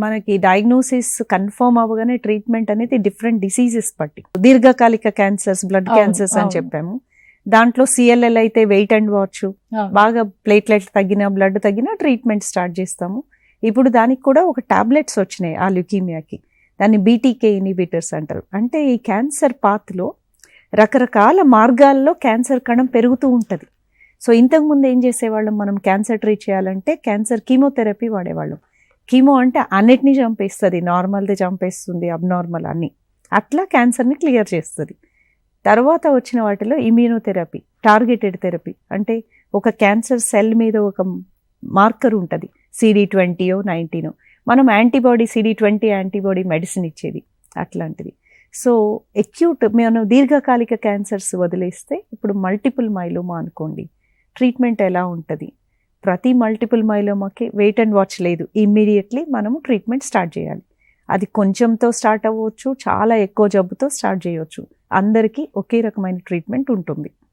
మనకి diagnosis confirm అవ్వగానే treatment అనేది డిఫరెంట్ డిసీజెస్ బట్టి, దీర్ఘకాలిక క్యాన్సర్స్, బ్లడ్ క్యాన్సర్స్ అని చెప్పాము. దాంట్లో సిఎల్ఎల్ అయితే వెయిట్ అండ్ వాచ్, బాగా ప్లేట్లెట్ తగ్గినా బ్లడ్ తగ్గినా ట్రీట్మెంట్ స్టార్ట్ చేస్తాము. ఇప్పుడు దానికి కూడా ఒక టాబ్లెట్స్ వచ్చినాయి ఆ ల్యూకీమియాకి, దాన్ని బీటీకే ఇన్హిబిటర్స్ అంటారు. అంటే ఈ క్యాన్సర్ పాత్లో రకరకాల మార్గాల్లో క్యాన్సర్ కణం పెరుగుతూ ఉంటుంది. సో ఇంతకుముందు ఏం చేసేవాళ్ళం, మనం క్యాన్సర్ ట్రీట్ చేయాలంటే క్యాన్సర్ కీమోథెరపీ వాడేవాళ్ళం. కీమో అంటే అన్నిటినీ చంపేస్తుంది, నార్మల్ది చంపేస్తుంది, అబ్నార్మల్ అన్ని, అట్లా క్యాన్సర్ని క్లియర్ చేస్తుంది. తర్వాత వచ్చిన వాటిలో ఇమ్యూనోథెరపీ, టార్గెటెడ్ థెరపీ, అంటే ఒక క్యాన్సర్ సెల్ మీద ఒక మార్కర్ ఉంటుంది, CD20 19, మనం యాంటీబాడీ CD20 యాంటీబాడీ మెడిసిన్ ఇచ్చేది అట్లాంటిది. సో అక్యూట్ మనం దీర్ఘకాలిక క్యాన్సర్స్ వదిలేస్తే ఇప్పుడు మల్టిపుల్ మైలోమా అనుకోండి, ట్రీట్మెంట్ ఎలా ఉంటుంది? ప్రతి మల్టిపుల్ మైలోమాకి వెయిట్ అండ్ వాచ్ లేదు, ఇమ్మీడియట్లీ మనము ట్రీట్మెంట్ స్టార్ట్ చేయాలి. అది కొంచెంతో స్టార్ట్ అవ్వచ్చు, చాలా ఎక్కువ జబ్బుతో స్టార్ట్ చేయవచ్చు. అందరికీ ఒకే రకమైన ట్రీట్మెంట్ ఉంటుంది.